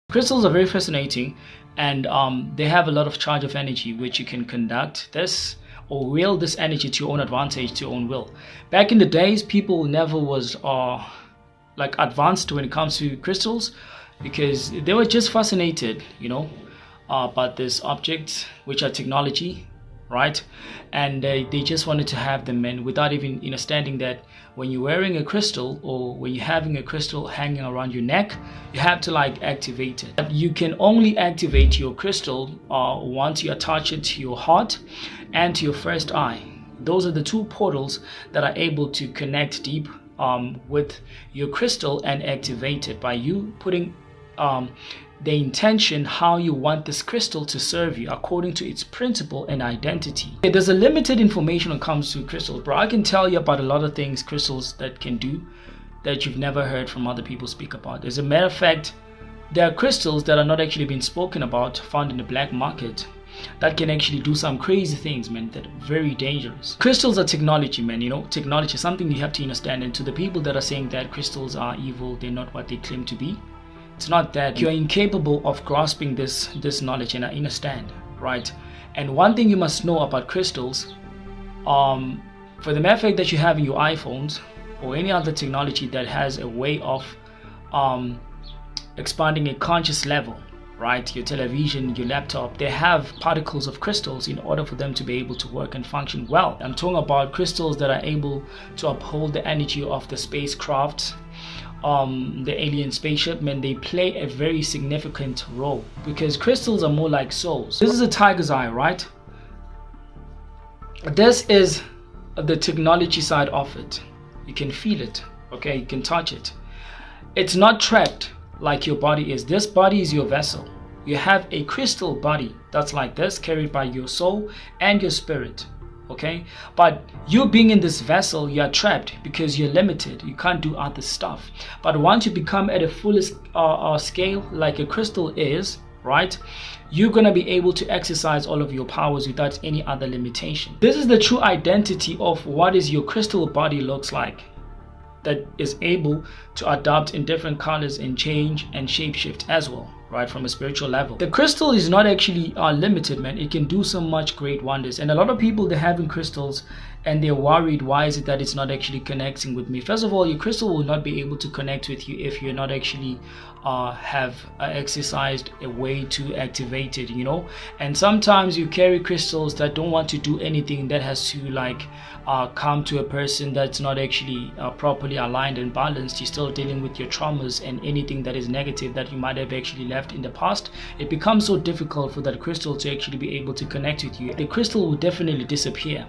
Crystals are very fascinating, and they have a lot of charge of energy which you can conduct this or wield this energy to your own advantage, to your own will. Back in the days, people never was like advanced when it comes to crystals, because they were just fascinated, about these objects which are technology, right? And they just wanted to have them, and without even understanding that when you're wearing a crystal or when you're having a crystal hanging around your neck, you have to like activate it. But you can only activate your crystal once you attach it to your heart and to your first eye. Those are the two portals that are able to connect deep with your crystal and activate it by you putting the intention how you want this crystal to serve you according to its principle and identity. Okay, there's a limited information when it comes to crystals, bro. I can tell you about a lot of things crystals that can do that you've never heard from other people speak about. As a matter of fact, there are crystals that are not actually being spoken about, found in the black market, that can actually do some crazy things, man, that are very dangerous. Crystals are technology, man. Technology is something you have to understand. And to the people that are saying that crystals are evil, they're not what they claim to be, it's not that. You're incapable of grasping this knowledge, and I understand, right? And one thing you must know about crystals, for the matter of fact that you have in your iPhones or any other technology that has a way of expanding a conscious level, right? Your television, your laptop, they have particles of crystals in order for them to be able to work and function well. I'm talking about crystals that are able to uphold the energy of the spacecraft, the alien spaceship, and they play a very significant role because crystals are more like souls. This is a tiger's eye, right? This is the technology side of it. You can feel it, okay? You can touch it. It's not trapped like your body is. This body is your vessel. You have a crystal body that's like this, carried by your soul and your spirit. Okay, but you being in this vessel, you're trapped because you're limited. You can't do other stuff. But once you become at a fullest scale like a crystal is, right, you're gonna be able to exercise all of your powers without any other limitation. This is the true identity of what is your crystal body looks like, that is able to adapt in different colors and change and shapeshift as well, right, from a spiritual level. The crystal is not actually limited, man. It can do so much great wonders. And a lot of people, they're having crystals and they're worried, why is it that it's not actually connecting with me? First of all, your crystal will not be able to connect with you if you're not actually have exercised a way to activate it, and sometimes you carry crystals that don't want to do anything, that has to like come to a person that's not actually properly aligned and balanced. You're still dealing with your traumas and anything that is negative that you might have actually left in the past. It becomes so difficult for that crystal to actually be able to connect with you. The crystal will definitely disappear,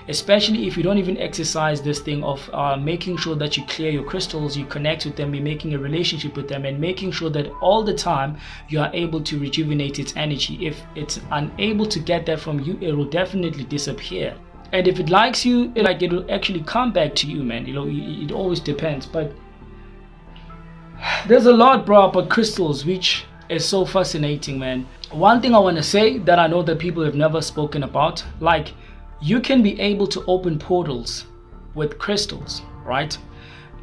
especially if you don't even exercise this thing of making sure that you clear your crystals, you connect with them, you're making a relationship with them, and making sure that all the time you are able to rejuvenate its energy. If it's unable to get that from you, it will definitely disappear. And if it likes you, it will actually come back to you, man. It always depends. But there's a lot, bro, about crystals, which is so fascinating, man. One thing I want to say that I know that people have never spoken about, like, you can be able to open portals with crystals, right?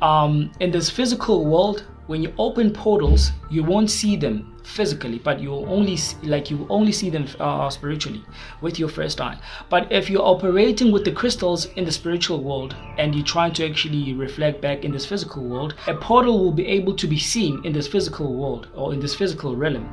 In this physical world, when you open portals, you won't see them physically, but you will only see them spiritually with your first eye. But if you're operating with the crystals in the spiritual world and you're trying to actually reflect back in this physical world, a portal will be able to be seen in this physical world or in this physical realm,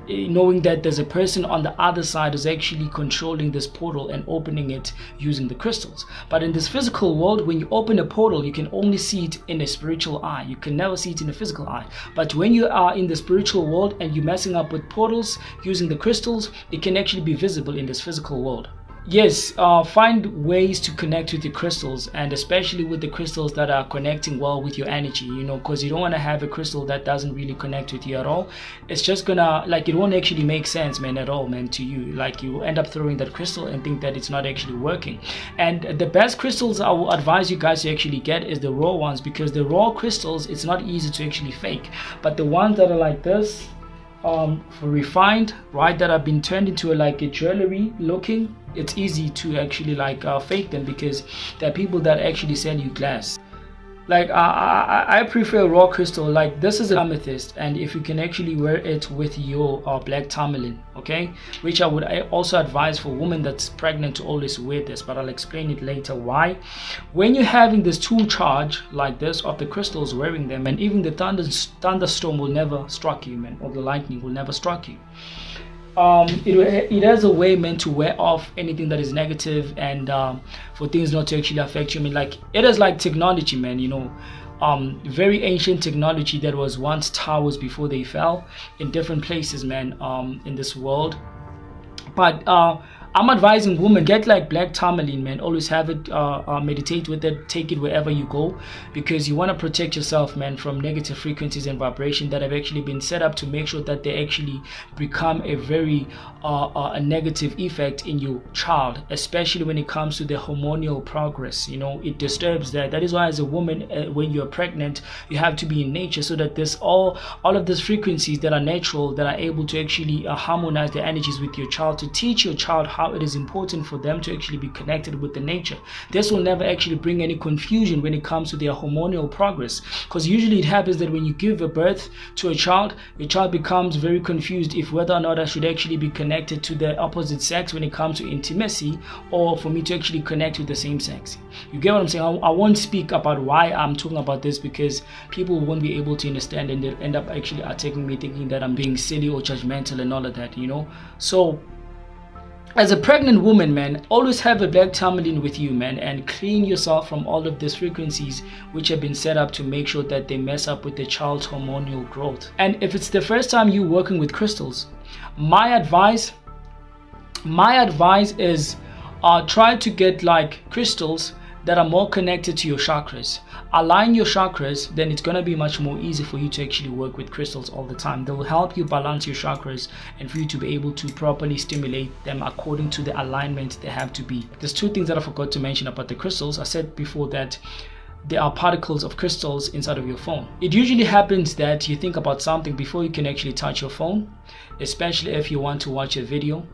knowing that there's a person on the other side who's actually controlling this portal and opening it using the crystals. But in this physical world, when you open a portal, you can only see it in a spiritual eye. You can never see it in a physical eye. But when you are in the spiritual world and you're messing up with portals using the crystals, it can actually be visible in this physical world. Yes, find ways to connect with the crystals, and especially with the crystals that are connecting well with your energy, because you don't want to have a crystal that doesn't really connect with you at all. It's just gonna, it won't actually make sense, man, at all, man, to you. You end up throwing that crystal and think that it's not actually working. And the best crystals I will advise you guys to actually get is the raw ones, because the raw crystals, it's not easy to actually fake. But the ones that are like this, refined, right, that have been turned into a jewelry looking, it's easy to actually fake them, because there are people that actually sell you glass. Like I prefer raw crystal. Like this is an amethyst, and if you can actually wear it with your black tourmaline, okay, which I would also advise for women that's pregnant to always wear this, but I'll explain it later why. When you're having this two charge like this of the crystals, wearing them, and even the thunderstorm will never strike you, man, or the lightning will never strike you. It has a way meant to wear off anything that is negative, and for things not to actually affect you. I mean, like, it is like technology, man, you know, very ancient technology that was once towers before they fell in different places, man, in this world. But I'm advising women, get like black tourmaline, man. Always have it, meditate with it, take it wherever you go, because you want to protect yourself, man, from negative frequencies and vibration that have actually been set up to make sure that they actually become a very a negative effect in your child, especially when it comes to the hormonal progress. You know, it disturbs that. That is why, as a woman, when you're pregnant, you have to be in nature, so that this all of these frequencies that are natural, that are able to actually harmonize the energies with your child, to teach your child how it is important for them to actually be connected with the nature. This will never actually bring any confusion when it comes to their hormonal progress, because usually it happens that when you give a birth to a child, your child becomes very confused if whether or not I should actually be connected to the opposite sex when it comes to intimacy, or for me to actually connect with the same sex. You get what I'm saying? I won't speak about why I'm talking about this, because people won't be able to understand, and they'll end up actually attacking me, thinking that I'm being silly or judgmental and all of that, you know. So as a pregnant woman, man, always have a black tourmaline with you, man, and clean yourself from all of these frequencies which have been set up to make sure that they mess up with the child's hormonal growth. And if it's the first time you working with crystals, my advice is try to get like crystals that are more connected to your chakras. Align your chakras, then it's going to be much more easy for you to actually work with crystals all the time. They will help you balance your chakras and for you to be able to properly stimulate them according to the alignment they have to be. There's two things that I forgot to mention about the crystals. I said before that there are particles of crystals inside of your phone. It usually happens that you think about something before you can actually touch your phone, especially if you want to watch a video,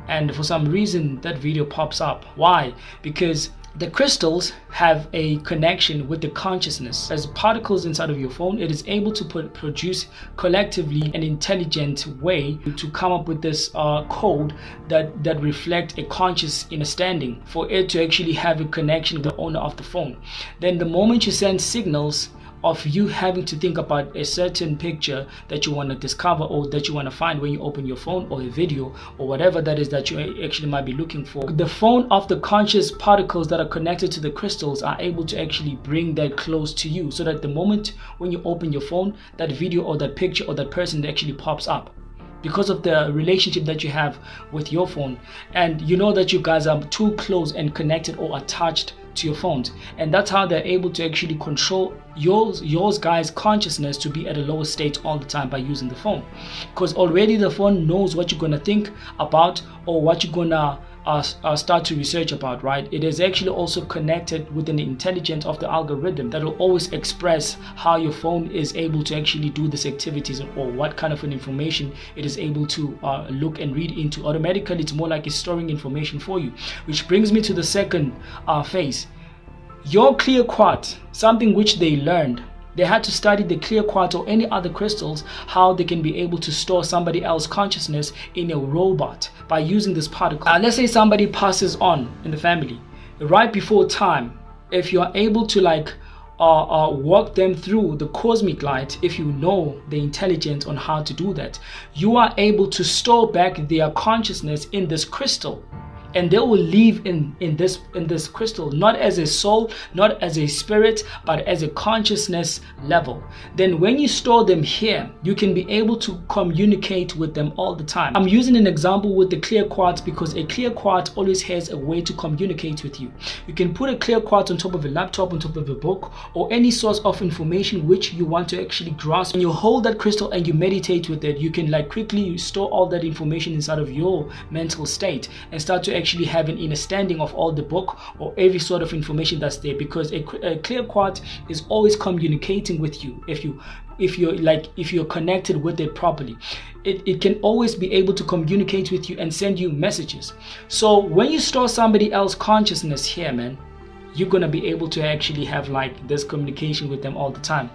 and for some reason that video pops up. Why? Because the crystals have a connection with the consciousness. As particles inside of your phone, it is able to produce collectively an intelligent way to come up with this code that reflect a conscious understanding for it to actually have a connection with the owner of the phone. Then the moment you send signals of you having to think about a certain picture that you want to discover or that you want to find when you open your phone, or a video, or whatever that is that you actually might be looking for, the phone of the conscious particles that are connected to the crystals are able to actually bring that close to you, so that the moment when you open your phone, that video or that picture or that person actually pops up, because of the relationship that you have with your phone. And you know that you guys are too close and connected or attached to your phones, and that's how they're able to actually control yours guys' consciousness to be at a lower state all the time by using the phone, because already the phone knows what you're going to think about or what you're going to start to research about, right? It is actually also connected with an intelligence of the algorithm that will always express how your phone is able to actually do these activities, or what kind of an information it is able to look and read into. Automatically, it's more like it's storing information for you, which brings me to the second phase. Your clear quartz, something which they learned. They had to study the clear quartz or any other crystals, how they can be able to store somebody else's consciousness in a robot by using this particle. Let's say somebody passes on in the family right before time. If you are able to like walk them through the cosmic light, if you know the intelligence on how to do that, you are able to store back their consciousness in this crystal. And they will live in this crystal, not as a soul, not as a spirit, but as a consciousness level. Then when you store them here, you can be able to communicate with them all the time. I'm using an example with the clear quartz because a clear quartz always has a way to communicate with you. You can put a clear quartz on top of a laptop, on top of a book, or any source of information which you want to actually grasp. When you hold that crystal and you meditate with it, you can like quickly store all that information inside of your mental state and start to actually have an understanding of all the book or every sort of information that's there, because a clear quartz is always communicating with you if you're connected with it properly. It can always be able to communicate with you and send you messages. So when you store somebody else's consciousness here, man, you're going to be able to actually have like this communication with them all the time.